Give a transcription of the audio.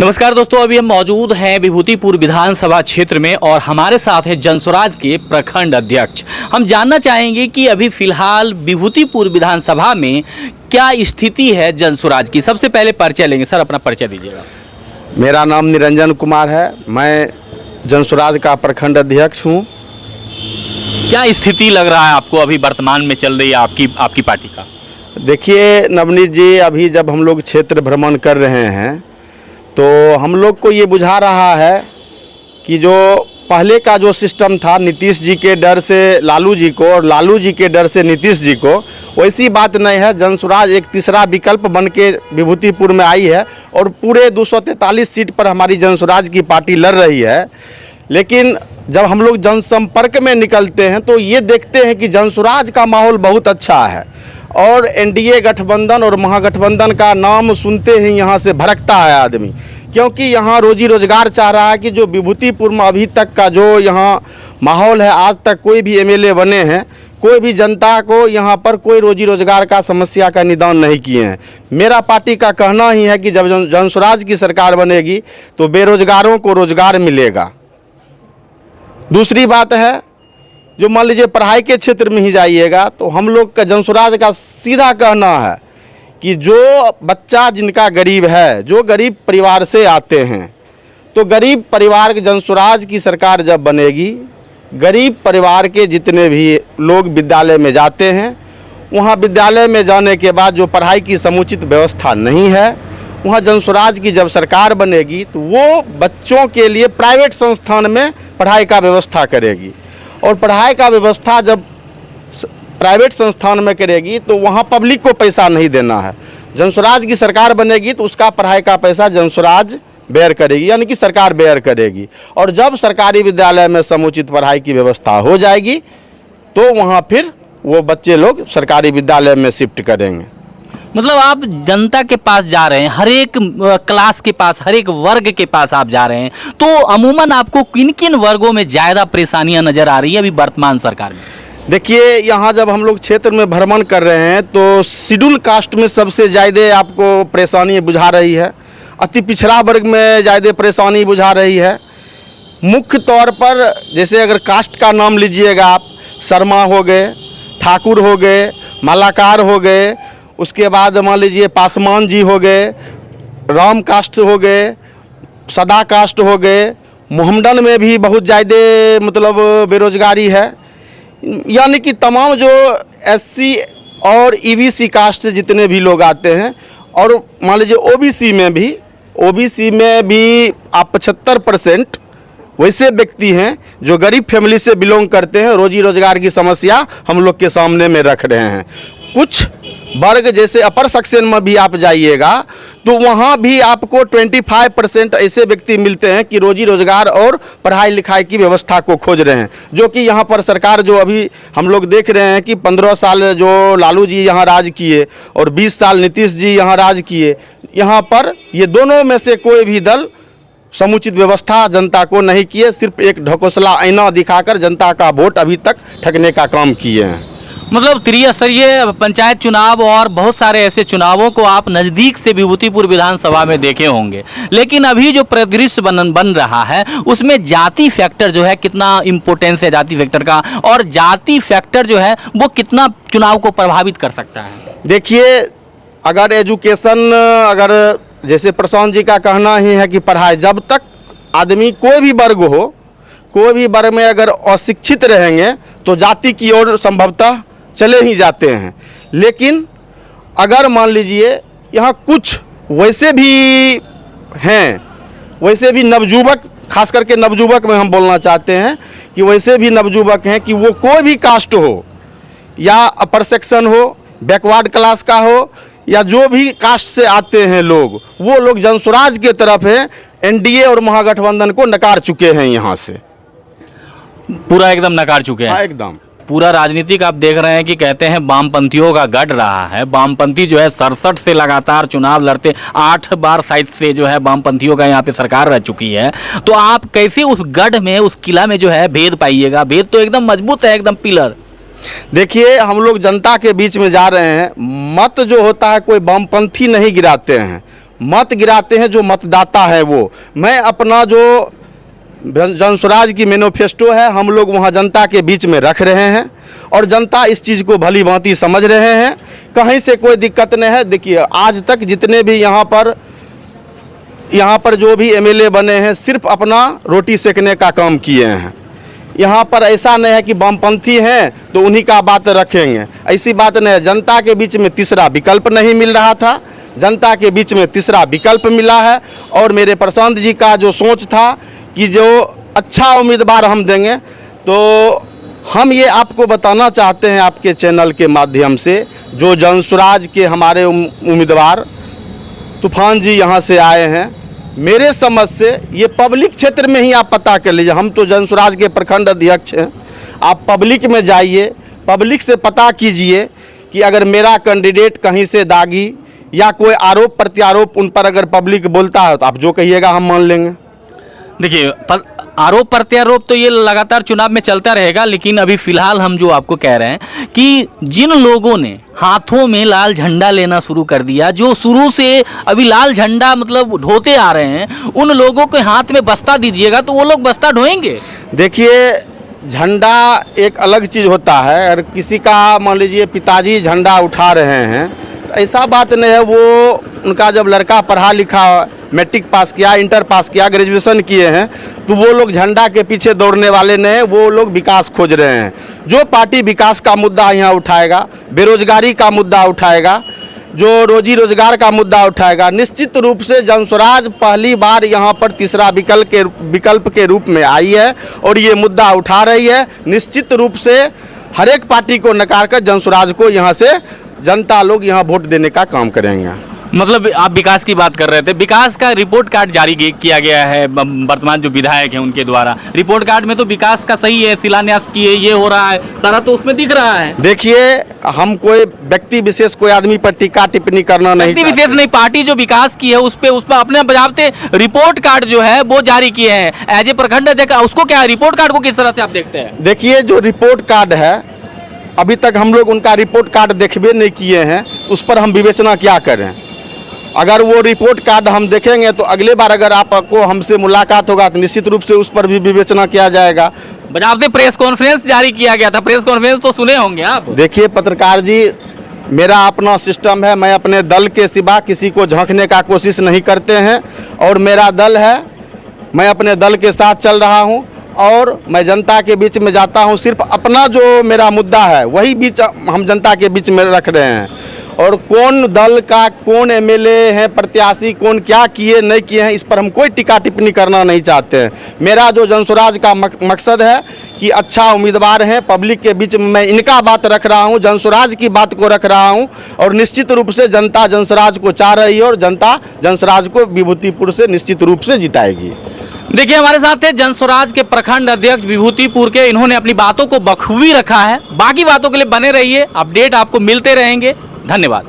नमस्कार दोस्तों, अभी हम मौजूद हैं विभूतिपुर विधानसभा क्षेत्र में और हमारे साथ है जनसुराज के प्रखंड अध्यक्ष। हम जानना चाहेंगे कि अभी फिलहाल विभूतिपुर विधानसभा में क्या स्थिति है जनसुराज की। सबसे पहले परिचय लेंगे। सर, अपना परिचय दीजिएगा। मेरा नाम निरंजन कुमार है। मैं जनसुराज का प्रखंड अध्यक्ष हूँ। क्या स्थिति लग रहा है आपको अभी वर्तमान में चल रही है आपकी पार्टी का? देखिए नवनीत जी, अभी जब हम लोग क्षेत्र भ्रमण कर रहे हैं तो हम लोग को ये बुझा रहा है कि जो पहले का जो सिस्टम था, नीतीश जी के डर से लालू जी को और लालू जी के डर से नीतीश जी को, वैसी बात नहीं है। जनसुराज एक तीसरा विकल्प बन के विभूतिपुर में आई है और पूरे 243 सीट पर हमारी जनसुराज की पार्टी लड़ रही है। लेकिन जब हम लोग जनसंपर्क में निकलते हैं तो ये देखते हैं कि जनसुराज का माहौल बहुत अच्छा है और एनडीए गठबंधन और महागठबंधन का नाम सुनते ही यहाँ से भड़कता है आदमी, क्योंकि यहाँ रोजी रोजगार चाह रहा है कि जो विभूतिपुर में अभी तक का जो यहाँ माहौल है, आज तक कोई भी एमएलए बने हैं, कोई भी जनता को यहाँ पर कोई रोजी रोजगार का समस्या का निदान नहीं किए हैं। मेरा पार्टी का कहना ही है कि जब जनसुराज की सरकार बनेगी तो बेरोजगारों को रोजगार मिलेगा। दूसरी बात है, जो मान लीजिए पढ़ाई के क्षेत्र में ही जाइएगा तो हम लोग का जनसुराज का सीधा कहना है कि जो बच्चा जिनका गरीब है, जो गरीब परिवार से आते हैं, तो गरीब परिवार के जनसुराज की सरकार जब बनेगी, गरीब परिवार के जितने भी लोग विद्यालय में जाते हैं, वहाँ विद्यालय में जाने के बाद जो पढ़ाई की समुचित व्यवस्था नहीं है, वहाँ जनसुराज की जब सरकार बनेगी तो वो बच्चों के लिए प्राइवेट संस्थान में पढ़ाई का व्यवस्था करेगी। और पढ़ाई का व्यवस्था जब प्राइवेट संस्थान में करेगी तो वहाँ पब्लिक को पैसा नहीं देना है। जनसुराज की सरकार बनेगी तो उसका पढ़ाई का पैसा जनसुराज बेयर करेगी, यानी कि सरकार बेयर करेगी। और जब सरकारी विद्यालय में समुचित पढ़ाई की व्यवस्था हो जाएगी तो वहाँ फिर वो बच्चे लोग सरकारी विद्यालय में शिफ्ट करेंगे। मतलब आप जनता के पास जा रहे हैं, हर एक क्लास के पास, हर एक वर्ग के पास आप जा रहे हैं, तो अमूमन आपको किन किन वर्गों में ज़्यादा परेशानियां नज़र आ रही है अभी वर्तमान सरकार में? देखिए, यहाँ जब हम लोग क्षेत्र में भ्रमण कर रहे हैं तो शेड्यूल कास्ट में सबसे ज़्यादा आपको परेशानी बुझा रही है। अति पिछड़ा वर्ग में ज़्यादा परेशानी बुझा रही है। मुख्य तौर पर जैसे अगर कास्ट का नाम लीजिएगा आप, शर्मा हो गए, ठाकुर हो गए, मालाकार हो गए, उसके बाद मान लीजिए पासवान जी हो गए, राम कास्ट हो गए, सदा कास्ट हो गए, मोहम्मडन में भी बहुत ज़्यादा मतलब बेरोजगारी है। यानी कि तमाम जो एससी और ईबीसी कास्ट से जितने भी लोग आते हैं, और मान लीजिए ओबीसी में भी आप 75% वैसे व्यक्ति हैं जो गरीब फैमिली से बिलोंग करते हैं। रोजी रोजगार की समस्या हम लोग के सामने में रख रहे हैं। कुछ वर्ग जैसे अपर सेक्शन में भी आप जाइएगा तो वहाँ भी आपको 25% ऐसे व्यक्ति मिलते हैं कि रोजी रोजगार और पढ़ाई लिखाई की व्यवस्था को खोज रहे हैं, जो कि यहाँ पर सरकार जो अभी हम लोग देख रहे हैं कि 15 साल जो लालू जी यहाँ राज किए और 20 साल नीतीश जी यहाँ राज किए, यहाँ पर ये दोनों में से कोई भी दल समुचित व्यवस्था जनता को नहीं किए, सिर्फ एक ढकोसला आईना दिखाकर जनता का वोट अभी तक ठगने का काम किए हैं। मतलब त्रिस्तरीय पंचायत चुनाव और बहुत सारे ऐसे चुनावों को आप नज़दीक से विभूतिपुर विधानसभा में देखे होंगे, लेकिन अभी जो परिदृश्य बन रहा है उसमें जाति फैक्टर जो है, कितना इम्पोर्टेंस है जाति फैक्टर का, और जाति फैक्टर जो है वो कितना चुनाव को प्रभावित कर सकता है? देखिए, अगर एजुकेशन, अगर जैसे प्रशांत जी का कहना ही है कि पढ़ाई, जब तक आदमी कोई भी वर्ग हो, कोई भी वर्ग में अगर अशिक्षित रहेंगे तो जाति की ओर संभवतः चले ही जाते हैं। लेकिन अगर मान लीजिए यहाँ कुछ वैसे भी हैं, वैसे भी नवयुवक, खास करके नवयुवक में हम बोलना चाहते हैं कि वैसे भी नवयुवक हैं कि वो कोई भी कास्ट हो या अपर सेक्शन हो, बैकवर्ड क्लास का हो, या जो भी कास्ट से आते हैं लोग, वो लोग जनसुराज के तरफ हैं। एनडीए और महागठबंधन को नकार चुके हैं, यहाँ से पूरा एकदम नकार चुके हैं। एकदम पूरा राजनीतिक आप देख रहे हैं कि कहते हैं वामपंथियों का गढ़ रहा है। वामपंथी जो है 67 से लगातार चुनाव लड़ते, 8 बार साइड से जो है वामपंथियों का यहाँ पे सरकार रह चुकी है। तो आप कैसे उस गढ़ में, उस किला में जो है भेद पाइएगा? भेद तो एकदम मजबूत है, एकदम पिलर। देखिए, हम लोग जनता के बीच में जा रहे हैं। मत जो होता है कोई वामपंथी नहीं गिराते हैं, मत गिराते हैं जो मतदाता है वो। मैं अपना जो जनस्वराज की मैनिफेस्टो है हम लोग वहाँ जनता के बीच में रख रहे हैं और जनता इस चीज़ को भली भांति समझ रहे हैं, कहीं से कोई दिक्कत नहीं है। देखिए आज तक जितने भी यहाँ पर जो भी एमएलए बने हैं सिर्फ अपना रोटी सेकने का काम किए हैं। यहाँ पर ऐसा नहीं है कि वामपंथी हैं तो उन्हीं का बात रखेंगे, ऐसी बात नहीं है। जनता के बीच में तीसरा विकल्प नहीं मिल रहा था, जनता के बीच में तीसरा विकल्प मिला है। और मेरे प्रशांत जी का जो सोच था कि जो अच्छा उम्मीदवार हम देंगे, तो हम ये आपको बताना चाहते हैं आपके चैनल के माध्यम से, जो जनस्वराज के हमारे उम्मीदवार तूफान जी यहाँ से आए हैं, मेरे समझ से ये पब्लिक क्षेत्र में ही आप पता कर लीजिए। हम तो जनस्वराज के प्रखंड अध्यक्ष हैं, आप पब्लिक में जाइए, पब्लिक से पता कीजिए कि अगर मेरा कैंडिडेट कहीं से दागी या कोई आरोप प्रत्यारोप उन पर अगर पब्लिक बोलता है तो आप जो कहिएगा हम मान लेंगे। देखिए आरोप प्रत्यारोप तो ये लगातार चुनाव में चलता रहेगा, लेकिन अभी फिलहाल हम जो आपको कह रहे हैं कि जिन लोगों ने हाथों में लाल झंडा लेना शुरू कर दिया, जो शुरू से अभी लाल झंडा मतलब ढोते आ रहे हैं, उन लोगों के हाथ में बस्ता दीजिएगा तो वो लोग बस्ता ढोएंगे। देखिए झंडा एक अलग चीज़ होता है, अगर किसी का मान लीजिए पिताजी झंडा उठा रहे हैं तो ऐसा बात नहीं है। वो उनका जब लड़का पढ़ा लिखा मैट्रिक पास किया, इंटर पास किया, ग्रेजुएशन किए हैं, तो वो लोग झंडा के पीछे दौड़ने वाले नहीं, वो लोग विकास खोज रहे हैं। जो पार्टी विकास का मुद्दा यहाँ उठाएगा, बेरोजगारी का मुद्दा उठाएगा, जो रोजी रोजगार का मुद्दा उठाएगा, निश्चित रूप से जनस्वराज पहली बार यहाँ पर तीसरा विकल्प के रूप में आई है और ये मुद्दा उठा रही है। निश्चित रूप से हर एक पार्टी को नकार कर जनस्वराज को यहाँ से जनता लोग यहाँ वोट देने का काम करेंगे। मतलब आप विकास की बात कर रहे थे, विकास का रिपोर्ट कार्ड जारी किया गया है वर्तमान जो विधायक हैं उनके द्वारा। रिपोर्ट कार्ड में तो विकास का सही है, शिलान्यास किए, ये हो रहा है, सारा तो उसमें दिख रहा है। देखिए हम कोई व्यक्ति विशेष कोई आदमी पर टीका टिप्पणी करना नहीं, व्यक्ति विशेष नहीं, पार्टी जो विकास की है उस पर अपने बजावते रिपोर्ट कार्ड जो है वो जारी किए हैं एज ए प्रखंड अध्यक्ष। उसको क्या रिपोर्ट कार्ड को किस तरह से आप देखते हैं? देखिए जो रिपोर्ट कार्ड है अभी तक हम लोग उनका रिपोर्ट कार्ड देखबे नहीं किए हैं, उस पर हम विवेचना क्या करें। अगर वो रिपोर्ट कार्ड हम देखेंगे तो अगले बार अगर आपको हमसे मुलाकात होगा तो निश्चित रूप से उस पर भी विवेचना किया जाएगा। बजावते प्रेस कॉन्फ्रेंस जारी किया गया था, प्रेस कॉन्फ्रेंस तो सुने होंगे आप। देखिए पत्रकार जी, मेरा अपना सिस्टम है, मैं अपने दल के सिवा किसी को झांकने का कोशिश नहीं करते हैं और मेरा दल है, मैं अपने दल के साथ चल रहा हूँ और मैं जनता के बीच में जाता हूँ। सिर्फ अपना जो मेरा मुद्दा है वही बीच हम जनता के बीच में रख रहे हैं। और कौन दल का कौन एमएलए है, प्रत्याशी कौन क्या किए नहीं किए हैं, इस पर हम कोई टिक्का टिप्पणी करना नहीं चाहते हैं। मेरा जो जनस्वराज का मकसद है कि अच्छा उम्मीदवार हैं, पब्लिक के बीच में मैं इनका बात रख रहा हूं, जनस्वराज की बात को रख रहा हूं और निश्चित रूप से जनता जनस्वराज को चाह रही है और जनता जनस्वराज को विभूतिपुर से निश्चित रूप से जिताएगी। देखिए हमारे साथ थे जनस्वराज के प्रखंड अध्यक्ष विभूतिपुर के, इन्होंने अपनी बातों को बखूबी रखा है। बाकी बातों के लिए बने रहिए, अपडेट आपको मिलते रहेंगे। धन्यवाद।